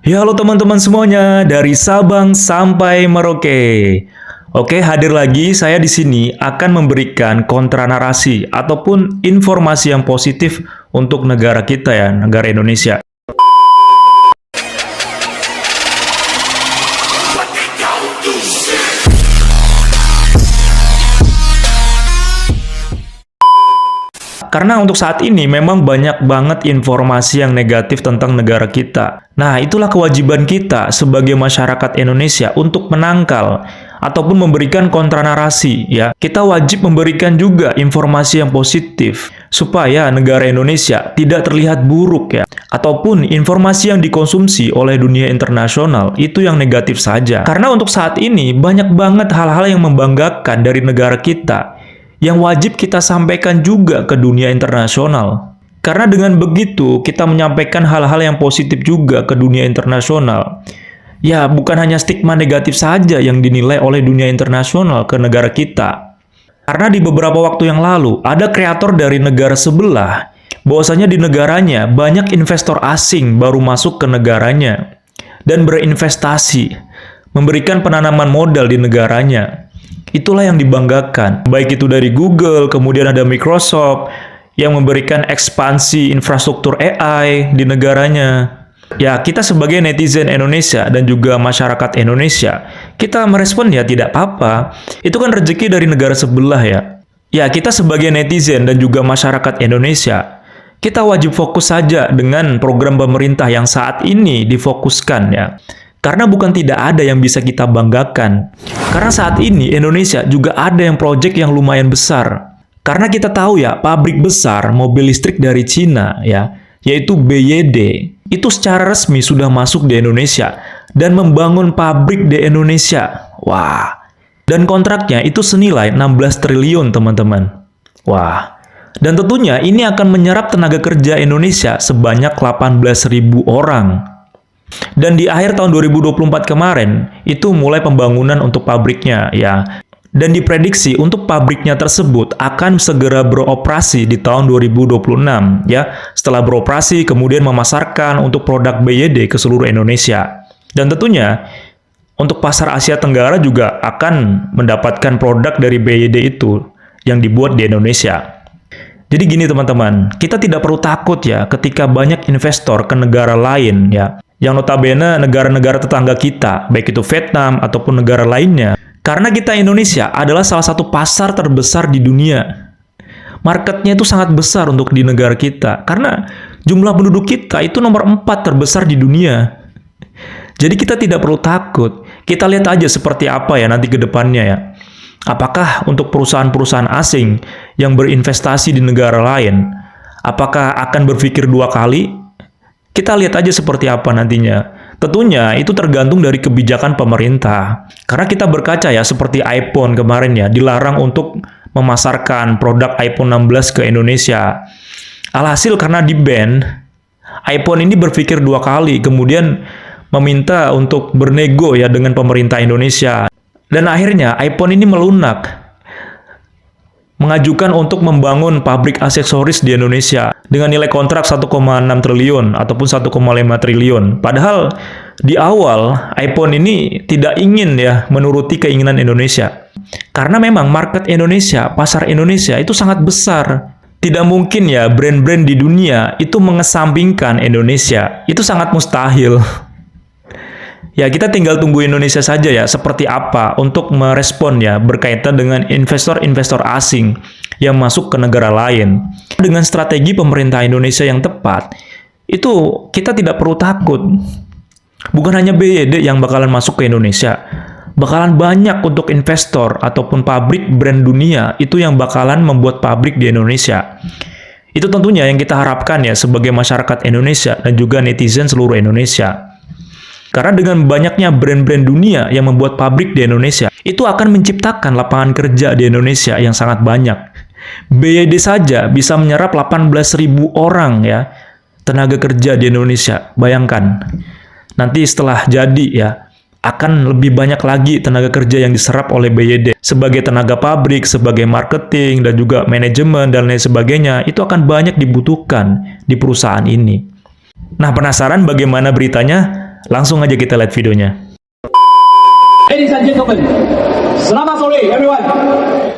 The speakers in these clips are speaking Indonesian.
Ya, halo teman-teman semuanya, dari Sabang sampai Merauke. Oke, hadir lagi saya di sini akan memberikan kontra narasi ataupun informasi yang positif untuk negara kita ya, negara Indonesia. Karena untuk saat ini memang banyak banget informasi yang negatif tentang negara kita. Nah, itulah kewajiban kita sebagai masyarakat Indonesia untuk menangkal ataupun memberikan kontra narasi ya. Kita wajib memberikan juga informasi yang positif supaya negara Indonesia tidak terlihat buruk ya. Ataupun informasi yang dikonsumsi oleh dunia internasional itu yang negatif saja. Karena untuk saat ini banyak banget hal-hal yang membanggakan dari negara kita yang wajib kita sampaikan juga ke dunia internasional. Karena dengan begitu, kita menyampaikan hal-hal yang positif juga ke dunia internasional. Ya, bukan hanya stigma negatif saja yang dinilai oleh dunia internasional ke negara kita. Karena di beberapa waktu yang lalu, ada kreator dari negara sebelah, bahwasanya di negaranya banyak investor asing baru masuk ke negaranya dan berinvestasi, memberikan penanaman modal di negaranya. Itulah yang dibanggakan. Baik itu dari Google, kemudian ada Microsoft yang memberikan ekspansi infrastruktur AI di negaranya. Ya, kita sebagai netizen Indonesia dan juga masyarakat Indonesia, kita merespon ya tidak apa-apa. Itu kan rezeki dari negara sebelah ya. Ya, kita sebagai netizen dan juga masyarakat Indonesia, kita wajib fokus saja dengan program pemerintah yang saat ini difokuskan ya. Karena bukan tidak ada yang bisa kita banggakan. Karena saat ini Indonesia juga ada yang proyek yang lumayan besar. Karena kita tahu ya, pabrik besar mobil listrik dari Cina ya, yaitu BYD, itu secara resmi sudah masuk di Indonesia dan membangun pabrik di Indonesia. Wah. Dan kontraknya itu senilai 16 triliun, teman-teman. Wah. Dan tentunya ini akan menyerap tenaga kerja Indonesia sebanyak 18.000 orang. Dan di akhir tahun 2024 kemarin, itu mulai pembangunan untuk pabriknya ya. Dan diprediksi untuk pabriknya tersebut akan segera beroperasi di tahun 2026 ya. Setelah beroperasi, kemudian memasarkan untuk produk BYD ke seluruh Indonesia. Dan tentunya untuk pasar Asia Tenggara juga akan mendapatkan produk dari BYD itu yang dibuat di Indonesia. Jadi gini teman-teman, kita tidak perlu takut ya ketika banyak investor ke negara lain ya, yang notabene negara-negara tetangga kita, baik itu Vietnam ataupun negara lainnya. Karena kita Indonesia adalah salah satu pasar terbesar di dunia. Marketnya itu sangat besar untuk di negara kita. Karena jumlah penduduk kita itu nomor 4 terbesar di dunia. Jadi kita tidak perlu takut. Kita lihat aja seperti apa ya nanti ke depannya ya. Apakah untuk perusahaan-perusahaan asing yang berinvestasi di negara lain, apakah akan berpikir dua kali? Kita lihat aja seperti apa nantinya. Tentunya itu tergantung dari kebijakan pemerintah. Karena kita berkaca ya seperti iPhone kemarin ya, dilarang untuk memasarkan produk iPhone 16 ke Indonesia. Alhasil karena di-ban, iPhone ini berpikir dua kali, kemudian meminta untuk bernego ya dengan pemerintah Indonesia. Dan akhirnya iPhone ini melunak, mengajukan untuk membangun pabrik aksesoris di Indonesia dengan nilai kontrak 1,6 triliun ataupun 1,5 triliun. Padahal di awal iPhone ini tidak ingin ya menuruti keinginan Indonesia. Karena memang market Indonesia, pasar Indonesia itu sangat besar. Tidak mungkin ya brand-brand di dunia itu mengesampingkan Indonesia. Itu sangat mustahil. Ya, kita tinggal tunggu Indonesia saja ya, seperti apa untuk merespon ya, berkaitan dengan investor-investor asing yang masuk ke negara lain. Dengan strategi pemerintah Indonesia yang tepat, itu kita tidak perlu takut. Bukan hanya BYD yang bakalan masuk ke Indonesia, bakalan banyak untuk investor ataupun pabrik brand dunia itu yang bakalan membuat pabrik di Indonesia. Itu tentunya yang kita harapkan ya sebagai masyarakat Indonesia dan juga netizen seluruh Indonesia. Karena dengan banyaknya brand-brand dunia yang membuat pabrik di Indonesia, itu akan menciptakan lapangan kerja di Indonesia yang sangat banyak. BYD saja bisa menyerap 18.000 orang ya, tenaga kerja di Indonesia. Bayangkan, nanti setelah jadi ya, akan lebih banyak lagi tenaga kerja yang diserap oleh BYD. Sebagai tenaga pabrik, sebagai marketing, dan juga manajemen, dan lain sebagainya, itu akan banyak dibutuhkan di perusahaan ini. Nah, penasaran bagaimana beritanya? Langsung aja kita lihat videonya. Ladies and gentlemen, selamat sore everyone.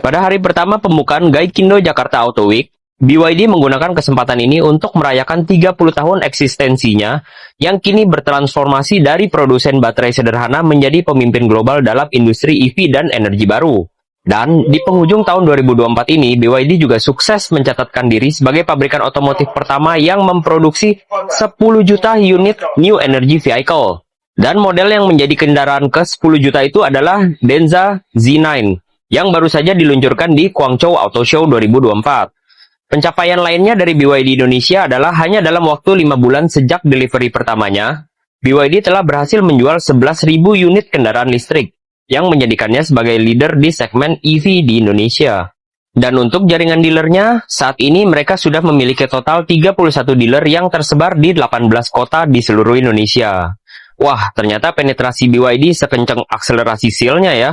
Pada hari pertama pembukaan Gaikindo Jakarta Auto Week, BYD menggunakan kesempatan ini untuk merayakan 30 tahun eksistensinya yang kini bertransformasi dari produsen baterai sederhana menjadi pemimpin global dalam industri EV dan energi baru. Dan di penghujung tahun 2024 ini, BYD juga sukses mencatatkan diri sebagai pabrikan otomotif pertama yang memproduksi 10 juta unit New Energy Vehicle. Dan model yang menjadi kendaraan ke-10 juta itu adalah Denza Z9, yang baru saja diluncurkan di Guangzhou Auto Show 2024. Pencapaian lainnya dari BYD Indonesia adalah hanya dalam waktu 5 bulan sejak delivery pertamanya, BYD telah berhasil menjual 11.000 unit kendaraan listrik, yang menjadikannya sebagai leader di segmen EV di Indonesia. Dan untuk jaringan dealernya, saat ini mereka sudah memiliki total 31 dealer yang tersebar di 18 kota di seluruh Indonesia. Wah, ternyata penetrasi BYD sekencang akselerasi silnya ya.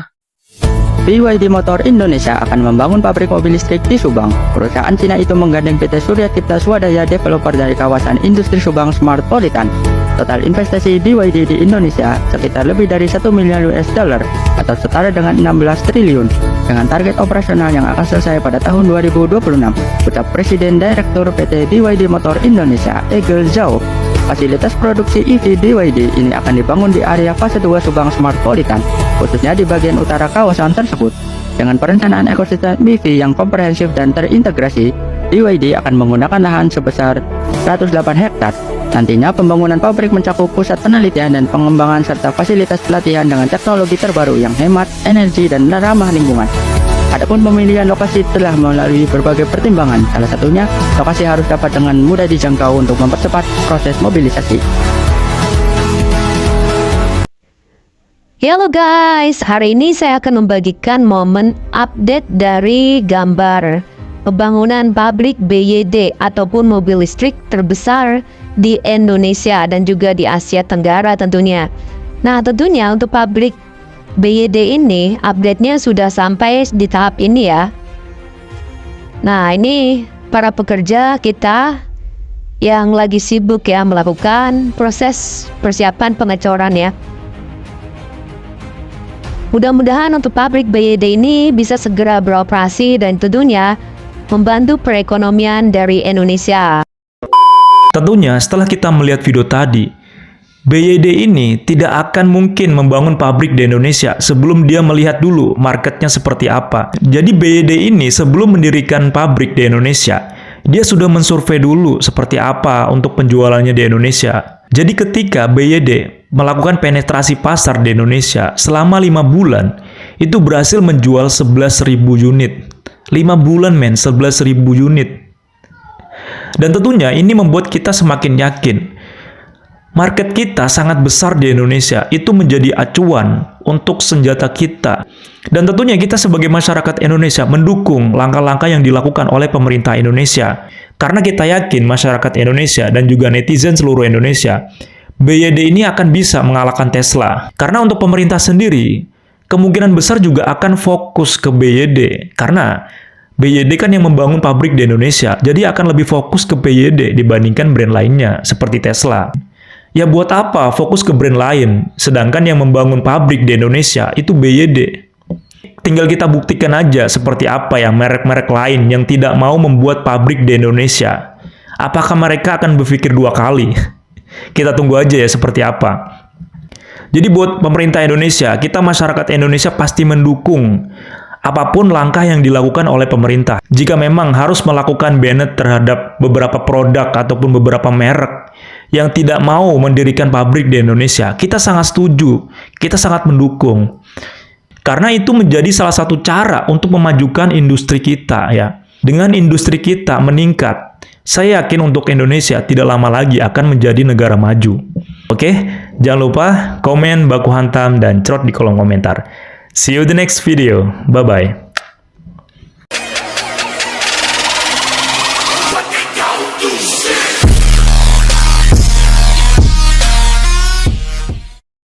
BYD Motor Indonesia akan membangun pabrik mobil listrik di Subang. Perusahaan Cina itu menggandeng PT Surya Cipta Swadaya developer dari kawasan industri Subang Smart Politan. Total investasi BYD di Indonesia sekitar lebih dari 1 miliar US dollar atau setara dengan 16 triliun dengan target operasional yang akan selesai pada tahun 2026, ucap Presiden Direktur PT BYD Motor Indonesia, Egil Zhao. Fasilitas produksi EV BYD ini akan dibangun di area fase 2 Subang Smart Politan, khususnya di bagian utara kawasan tersebut. Dengan perencanaan ekosistem EV yang komprehensif dan terintegrasi, BYD akan menggunakan lahan sebesar 108 hektar. Nantinya pembangunan pabrik mencakup pusat penelitian dan pengembangan serta fasilitas pelatihan dengan teknologi terbaru yang hemat energi dan ramah lingkungan. Adapun pemilihan lokasi telah melalui berbagai pertimbangan, salah satunya lokasi harus dapat dengan mudah dijangkau untuk mempercepat proses mobilisasi. Halo guys, hari ini saya akan membagikan momen update dari gambar pembangunan pabrik BYD ataupun mobil listrik terbesar di Indonesia dan juga di Asia Tenggara tentunya. Nah, tentunya untuk pabrik BYD ini update-nya sudah sampai di tahap ini ya. Nah, ini para pekerja kita yang lagi sibuk ya melakukan proses persiapan pengecoran ya. Mudah-mudahan untuk pabrik BYD ini bisa segera beroperasi dan tentunya membantu perekonomian dari Indonesia. Tentunya setelah kita melihat video tadi, BYD ini tidak akan mungkin membangun pabrik di Indonesia sebelum dia melihat dulu marketnya seperti apa. Jadi BYD ini sebelum mendirikan pabrik di Indonesia, dia sudah mensurvei dulu seperti apa untuk penjualannya di Indonesia. Jadi ketika BYD melakukan penetrasi pasar di Indonesia selama 5 bulan, itu berhasil menjual 11.000 unit. 5 bulan men, 11.000 unit. Dan tentunya ini membuat kita semakin yakin market kita sangat besar di Indonesia, itu menjadi acuan untuk senjata kita. Dan tentunya kita sebagai masyarakat Indonesia mendukung langkah-langkah yang dilakukan oleh pemerintah Indonesia. Karena kita yakin masyarakat Indonesia dan juga netizen seluruh Indonesia, BYD ini akan bisa mengalahkan Tesla. Karena untuk pemerintah sendiri, kemungkinan besar juga akan fokus ke BYD. Karena BYD kan yang membangun pabrik di Indonesia, jadi akan lebih fokus ke BYD dibandingkan brand lainnya, seperti Tesla. Ya buat apa fokus ke brand lain, sedangkan yang membangun pabrik di Indonesia itu BYD. Tinggal kita buktikan aja seperti apa ya merek-merek lain yang tidak mau membuat pabrik di Indonesia. Apakah mereka akan berpikir 2 kali? Kita tunggu aja ya seperti apa. Jadi buat pemerintah Indonesia, kita masyarakat Indonesia pasti mendukung apapun langkah yang dilakukan oleh pemerintah. Jika memang harus melakukan banned terhadap beberapa produk ataupun beberapa merek yang tidak mau mendirikan pabrik di Indonesia, kita sangat setuju, kita sangat mendukung. Karena itu menjadi salah satu cara untuk memajukan industri kita ya. Dengan industri kita meningkat, saya yakin untuk Indonesia tidak lama lagi akan menjadi negara maju. Oke, jangan lupa komen, baku hantam, dan cerot di kolom komentar. See you the next video. Bye-bye.